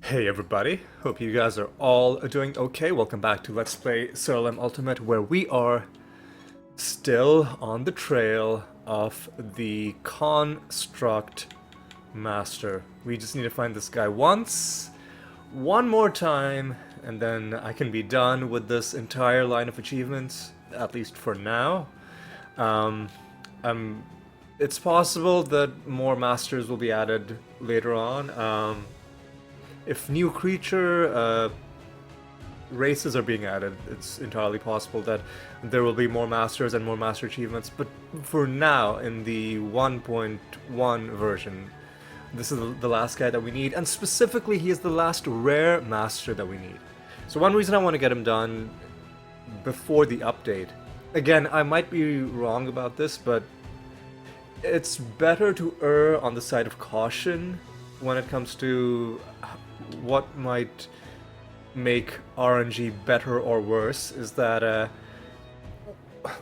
Hey everybody, hope you guys are all doing okay. Welcome back to Let's Play Siralim Ultimate, where we are still on the trail of the Construct Master. We just need to find this guy one more time, and then I can be done with this entire line of achievements, at least for now. Um, it's possible that more masters will be added later on. If new creature races are being added, it's entirely possible that there will be more masters and more master achievements. But for now, in the 1.1 version, this is the last guy that we need, and specifically, he is the last rare master that we need. So one reason I want to get him done before the update. Again, I might be wrong about this, but it's better to err on the side of caution when it comes to what might make RNG better or worse. Is that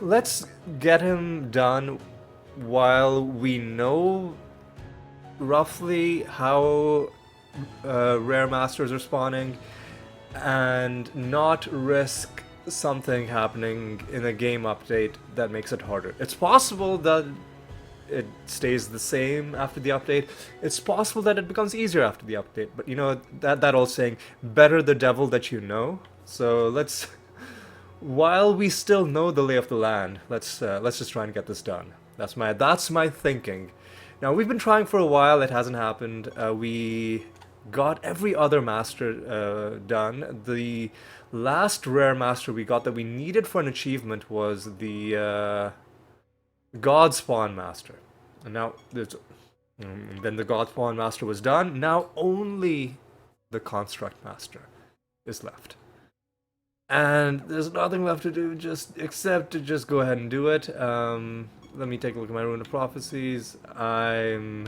let's get him done while we know roughly how rare masters are spawning, and not risk something happening in a game update that makes it harder. It's possible that it stays the same after the update. It's possible that it becomes easier after the update, but you know, that old saying, better the devil that you know. So let's, while we still know the lay of the land, let's just try and get this done. That's my thinking. Now, we've been trying for a while, it hasn't happened. We got every other master done. The last rare master we got that we needed for an achievement was the God Spawn Master. And now then the God Spawn Master was done. Now only the Construct Master is left. And there's nothing left to do except to just go ahead and do it. Let me take a look at my Rune of Prophecies. I'm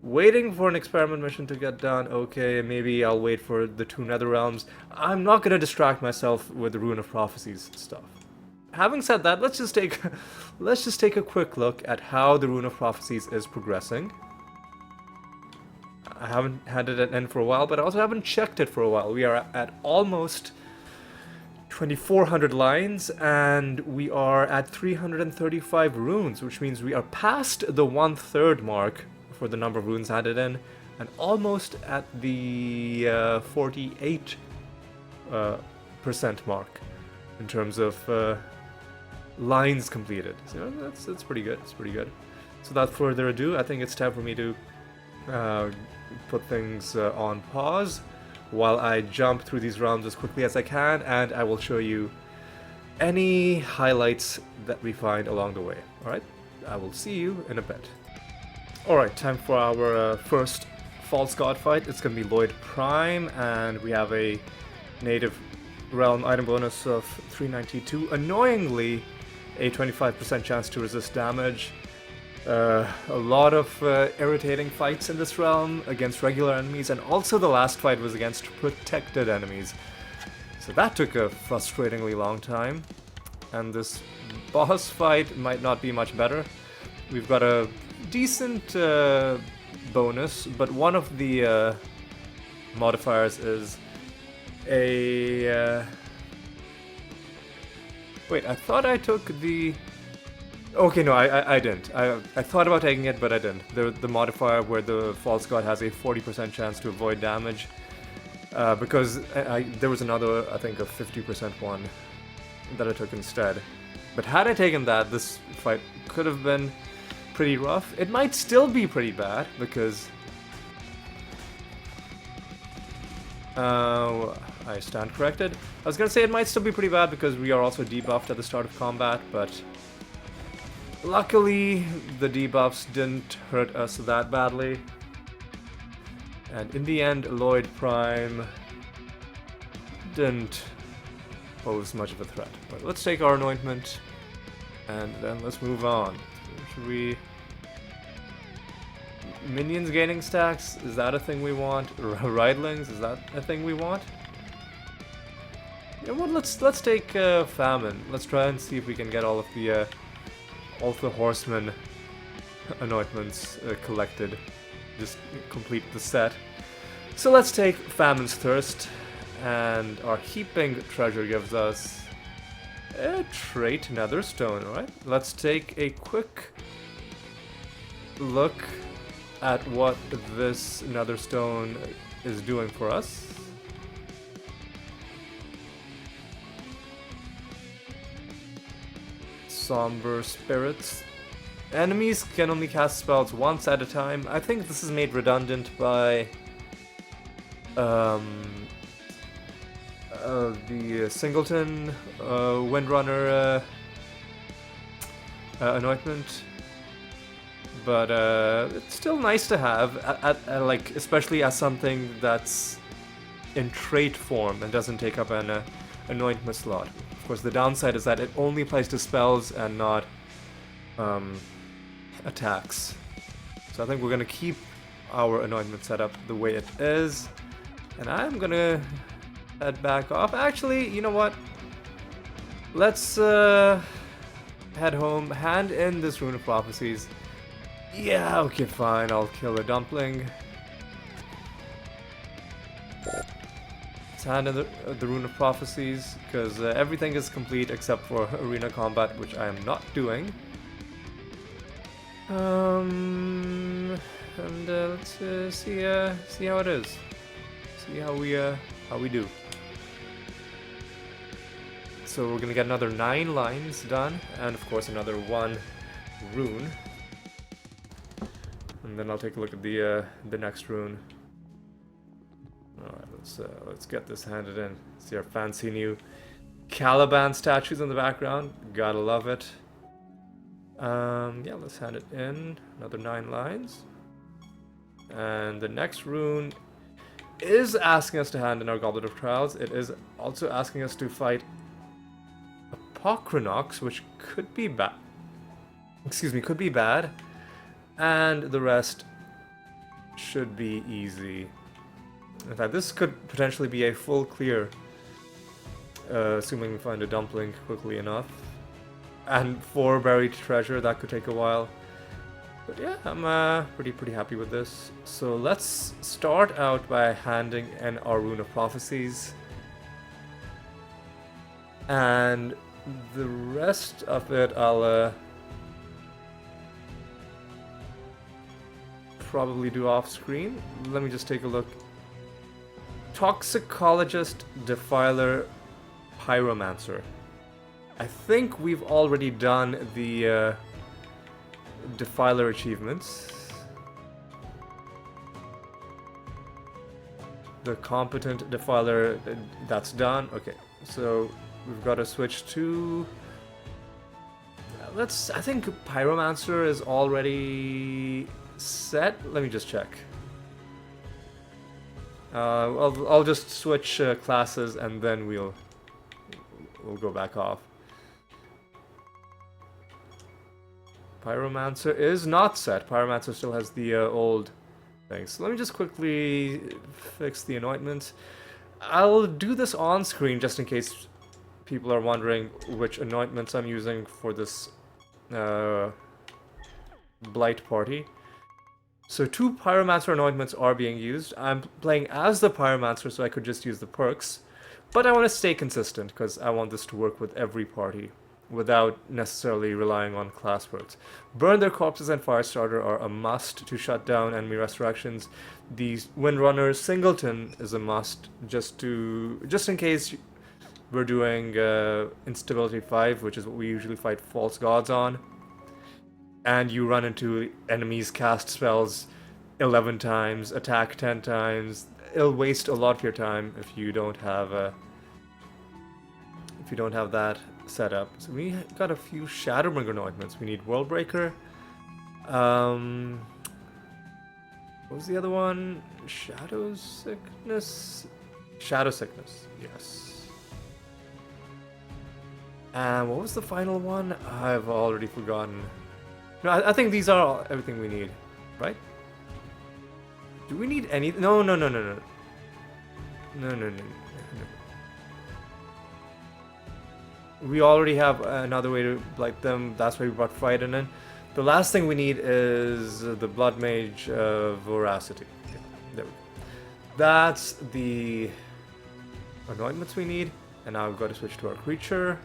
waiting for an experiment mission to get done. Okay, maybe I'll wait for the 2 Nether Realms. I'm not gonna distract myself with the Rune of Prophecies stuff. Having said that, let's just take a quick look at how the Rune of Prophecies is progressing. I haven't had it at end for a while, but I also haven't checked it for a while. We are at almost 2,400 lines, and we are at 335 runes, which means we are past the 1/3 mark for the number of runes added in, and almost at the 48% mark in terms of lines completed. So that's pretty good. It's pretty good. So without further ado, I think it's time for me to put things on pause while I jump through these realms as quickly as I can, and I will show you any highlights that we find along the way. Alright, I will see you in a bit. Alright, time for our first false god fight. It's gonna be Lloyd Prime, and we have a native realm item bonus of 392. Annoyingly, a 25% chance to resist damage. A lot of irritating fights in this realm against regular enemies, and also the last fight was against protected enemies. So that took a frustratingly long time. And this boss fight might not be much better. We've got a decent bonus, but one of the modifiers is a wait, I thought I took the... Okay, no, I didn't. I thought about taking it, but I didn't. The modifier where the false god has a 40% chance to avoid damage, because there was another, I think, a 50% one that I took instead. But had I taken that, this fight could have been pretty rough. It might still be pretty bad, because... I stand corrected. I was gonna say it might still be pretty bad because we are also debuffed at the start of combat, but luckily the debuffs didn't hurt us that badly. And in the end, Lloyd Prime didn't pose much of a threat. But let's take our anointment and then let's move on. Should we... Minions gaining stacks, is that a thing we want? Ridelings, is that a thing we want? You know what, let's take Famine. Let's try and see if we can get all of the horsemen anointments collected. Just complete the set. So let's take Famine's Thirst, and our Heaping Treasure gives us a trait Netherstone, alright? Let's take a quick look at what this Netherstone is doing for us. Somber Spirits. Enemies can only cast spells once at a time. I think this is made redundant by the Singleton Windrunner anointment, but it's still nice to have, like, especially as something that's in trait form and doesn't take up an anointment slot. Of course, the downside is that it only applies to spells and not attacks. So I think we're gonna keep our anointment setup the way it is, and I'm gonna head back off. Actually, you know what? Let's head home, hand in this Rune of Prophecies. Yeah, okay, fine, I'll kill a dumpling. Let's hand in the Rune of Prophecies, because everything is complete except for arena combat, which I am not doing. And let's see how it is. See how we do. So we're gonna get another 9 lines done, and of course another 1 rune. And then I'll take a look at the next rune. Alright, let's get this handed in. See our fancy new Caliban statues in the background. Gotta love it. Yeah, let's hand it in. Another 9 lines. And the next rune is asking us to hand in our Goblet of Trials. It is also asking us to fight Apocrynox, which could be bad. Excuse me, could be bad. And the rest should be easy. In fact, this could potentially be a full clear, assuming we find a dumpling quickly enough. And 4 buried treasure, that could take a while. But yeah, I'm pretty happy with this. So let's start out by handing in our Rune of Prophecies. And the rest of it I'll probably do off screen. Let me just take a look. Toxicologist, Defiler, Pyromancer. I think we've already done the Defiler achievements. The Competent Defiler, that's done. Okay, so we've got to switch to... I think Pyromancer is already set. Let me just check. I'll just switch classes and then we'll go back off. Pyromancer is not set. Pyromancer still has the old thing. So let me just quickly fix the anointments. I'll do this on screen just in case people are wondering which anointments I'm using for this Blight party. So 2 Pyromancer anointments are being used. I'm playing as the Pyromancer, so I could just use the perks. But I want to stay consistent, because I want this to work with every party, without necessarily relying on class perks. Burn Their Corpses and Firestarter are a must to shut down enemy resurrections. The Windrunner Singleton is a must, just in case we're doing Instability 5, which is what we usually fight False Gods on. And you run into enemies cast spells 11 times, attack 10 times. It'll waste a lot of your time if you don't have that set up. So we got a few Shadowbringer anointments. We need Worldbreaker. What was the other one? Shadow Sickness? Shadow Sickness, yes. And what was the final one? I've already forgotten. No, I think these are everything we need, right? Do we need any? No. No. We already have another way to blight them. That's why we brought Frighten in. The last thing we need is the Blood Mage Voracity. Yeah, there we go. that's the anointments we need. And now we've got to switch to our creature.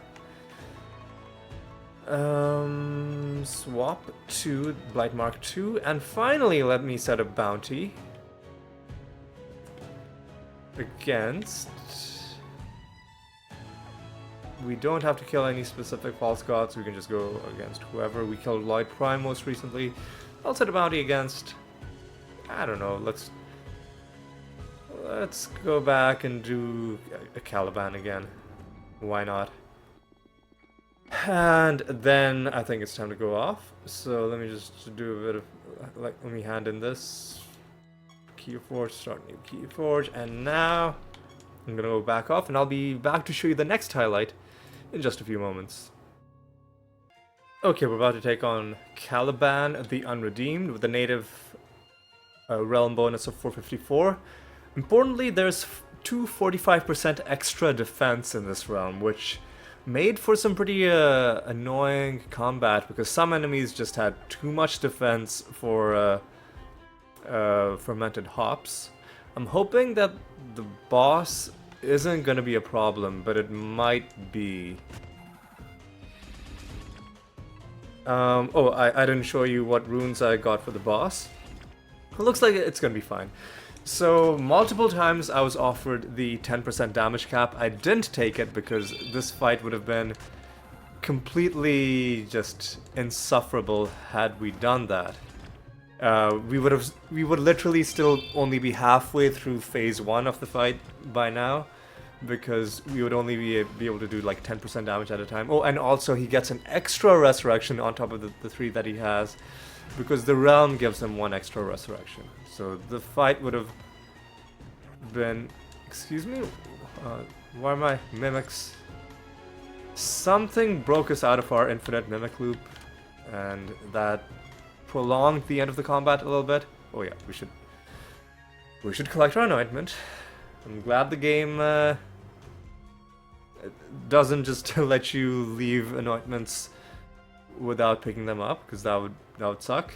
Swap to Blight Mark 2. And finally, let me set a bounty against... We don't have to kill any specific false gods, we can just go against whoever. We killed Lloyd Prime most recently. I'll set a bounty against... I don't know, let's go back and do a Caliban again. Why not? And then I think it's time to go off. So let me just do a bit of... let me hand in this. Keyforge, start new Keyforge, and now I'm gonna go back off and I'll be back to show you the next highlight in just a few moments. Okay, we're about to take on Caliban the Unredeemed with the native realm bonus of 454. Importantly, there's 245% extra defense in this realm, which made for some pretty annoying combat because some enemies just had too much defense for fermented hops. I'm hoping that the boss isn't gonna be a problem, but it might be. Oh, I didn't show you what runes I got for the boss. It looks like it's gonna be fine. So, multiple times I was offered the 10% damage cap. I didn't take it because this fight would have been completely just insufferable had we done that. We would literally still only be halfway through phase 1 of the fight by now, because we would only be able to do like 10% damage at a time. Oh, and also he gets an extra resurrection on top of the 3 that he has, because the realm gives him 1 extra resurrection. So the fight would have been... Excuse me? Why are my mimics... Something broke us out of our infinite mimic loop, and that prolonged the end of the combat a little bit. Oh yeah, we should collect our anointment. I'm glad the game doesn't just let you leave anointments without picking them up, because that would suck.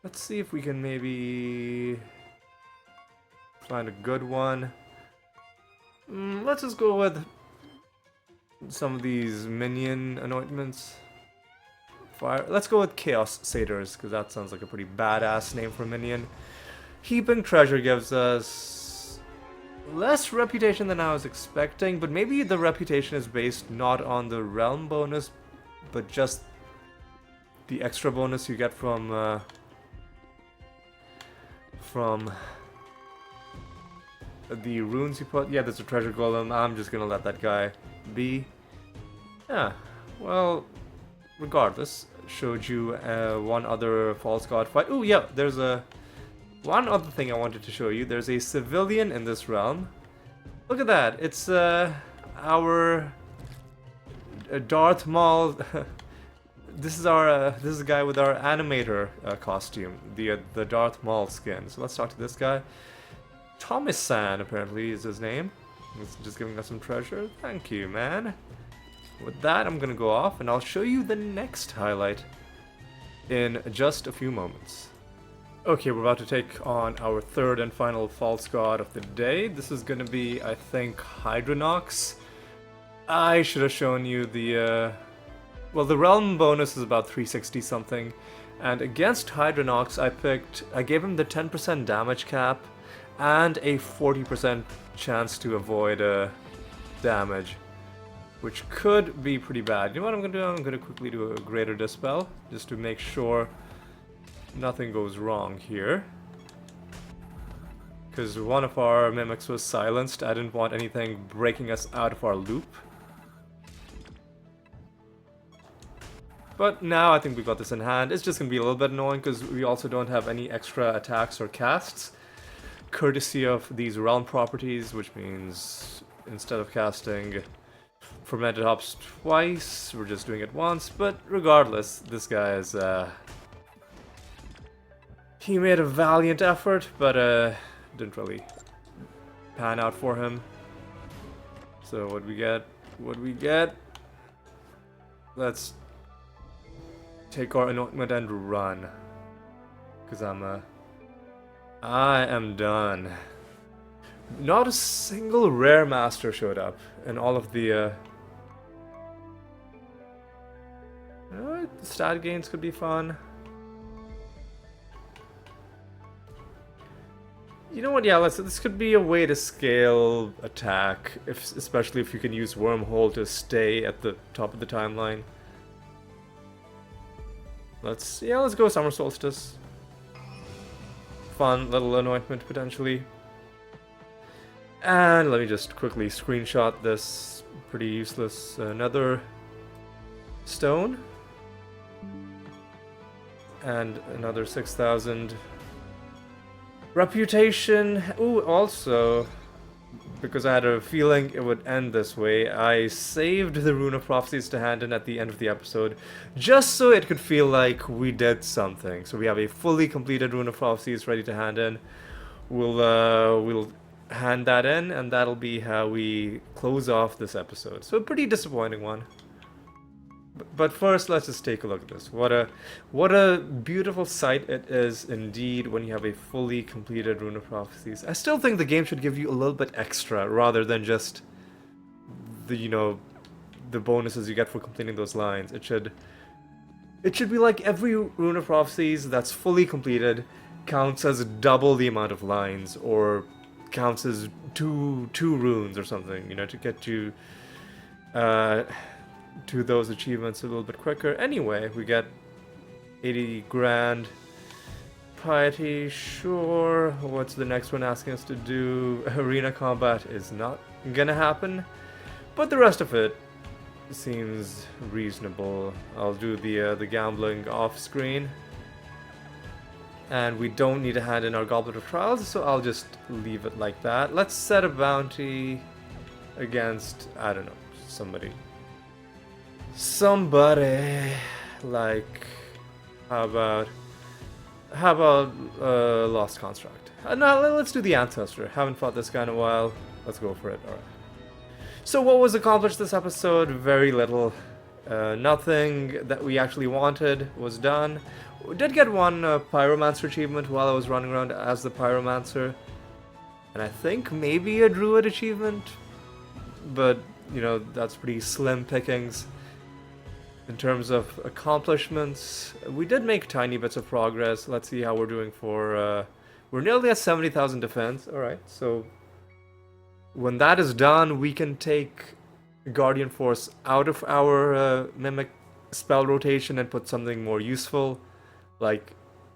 Let's see if we can maybe find a good one. Let's just go with some of these minion anointments. Let's go with Chaos Satyrs, because that sounds like a pretty badass name for a minion. Heaping Treasure gives us less reputation than I was expecting, but maybe the reputation is based not on the realm bonus, but just the extra bonus you get from the runes you put. Yeah, there's a treasure golem. I'm just gonna let that guy be. Yeah, well, regardless, showed you one other false god fight. Oh yeah, there's one other thing I wanted to show you. There's a civilian in this realm. Look at that. It's our Darth Maul. This is a guy with our animator costume, the Darth Maul skin. So let's talk to this guy. Thomas San apparently is his name. He's just giving us some treasure. Thank you, man. With that, I'm gonna go off and I'll show you the next highlight in just a few moments. Okay, we're about to take on our third and final false god of the day. This is gonna be, I think, Hydronox. I should have shown you the, well, the realm bonus is about 360 something, and against Hydronox I gave him the 10% damage cap and a 40% chance to avoid damage, which could be pretty bad. You know what I'm gonna do? I'm gonna quickly do a greater dispel, just to make sure nothing goes wrong here. Because one of our mimics was silenced, I didn't want anything breaking us out of our loop. But now I think we got this in hand. It's just gonna be a little bit annoying because we also don't have any extra attacks or casts, courtesy of these realm properties, which means instead of casting Fermented Hops twice, we're just doing it once. But regardless, this guy is he made a valiant effort, but didn't really pan out for him. So what we get? What we get? Let's take our anointment and run, because I'm I am done. Not a single rare master showed up in all of the stat gains could be fun. You know what? Yeah, this could be a way to scale attack, especially if you can use Wormhole to stay at the top of the timeline. Let's go Summer Solstice. Fun little anointment potentially. And let me just quickly screenshot this pretty useless nether stone. And another 6,000 reputation. Ooh, also, because I had a feeling it would end this way, I saved the Rune of Prophecies to hand in at the end of the episode, just so it could feel like we did something. So we have a fully completed Rune of Prophecies ready to hand in. We'll hand that in, and that'll be how we close off this episode. So a pretty disappointing one. But first, let's just take a look at this. What a beautiful sight it is indeed when you have a fully completed Rune of Prophecies. I still think the game should give you a little bit extra rather than just the the bonuses you get for completing those lines. It should be like every Rune of Prophecies that's fully completed counts as double the amount of lines, or counts as two runes or something, to get you to those achievements a little bit quicker. Anyway, we get 80 grand. Piety, sure. What's the next one asking us to do? Arena combat is not gonna happen, but the rest of it seems reasonable. I'll do the gambling off screen. And we don't need to hand in our Goblet of Trials, so I'll just leave it like that. Let's set a bounty against, I don't know, somebody like, how about Lost Construct? No, let's do the Ancestor. Haven't fought this guy in a while. Let's go for it. All right. So what was accomplished this episode? Very little. Nothing that we actually wanted was done. We did get one Pyromancer achievement while I was running around as the Pyromancer, and I think maybe a Druid achievement, but that's pretty slim pickings. In terms of accomplishments, we did make tiny bits of progress. Let's see how we're doing for... we're nearly at 70,000 defense. Alright, so when that is done, we can take Guardian Force out of our Mimic spell rotation and put something more useful. Like,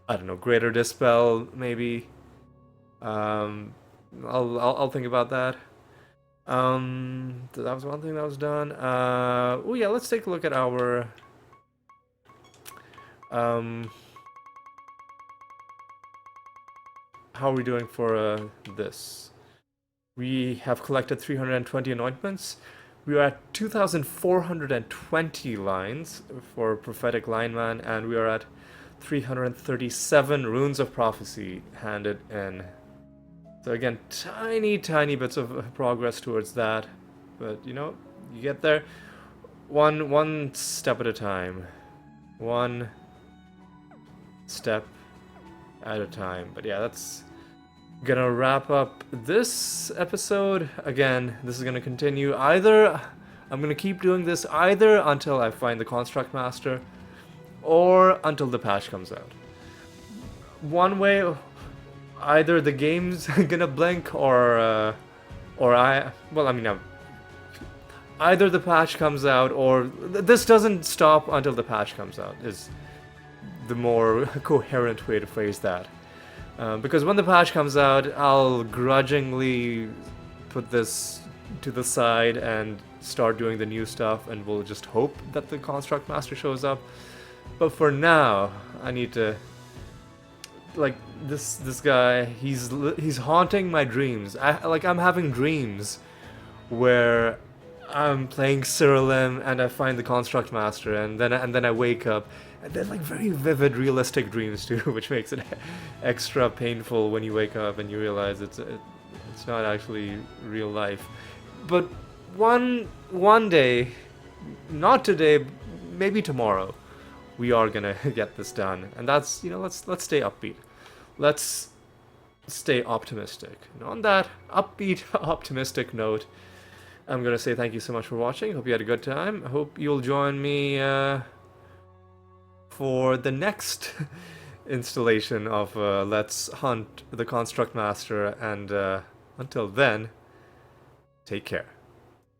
I don't know, Greater Dispel, maybe. I'll think about that. That was one thing that was done. Oh yeah, let's take a look at our how are we doing for this? We have collected 320 anointments. We are at 2,420 lines for Prophetic Lineman, and we are at 337 Runes of Prophecy handed in. So again, tiny bits of progress towards that, but you get there one step at a time, one step at a time. But yeah, that's gonna wrap up this episode. Again, this is gonna continue. Either I'm gonna keep doing this either until I find the Construct Master, or until the patch comes out. One way. Either the game's gonna blink, or either the patch comes out, or this doesn't stop until the patch comes out, is the more coherent way to phrase that. Because when the patch comes out, I'll grudgingly put this to the side and start doing the new stuff, and we'll just hope that the Construct Master shows up. But for now, I need to... Like, this guy, he's haunting my dreams. I'm having dreams where I'm playing Siralim and I find the Construct Master, and then I wake up, and they're like very vivid, realistic dreams too, which makes it extra painful when you wake up and you realize it's not actually real life. But one day, not today, maybe tomorrow, we are gonna get this done, and that's let's stay upbeat. Let's stay optimistic. And on that upbeat, optimistic note, I'm gonna say thank you so much for watching. Hope you had a good time. I hope you'll join me for the next installation of Let's Hunt the Construct Master, and until then, take care.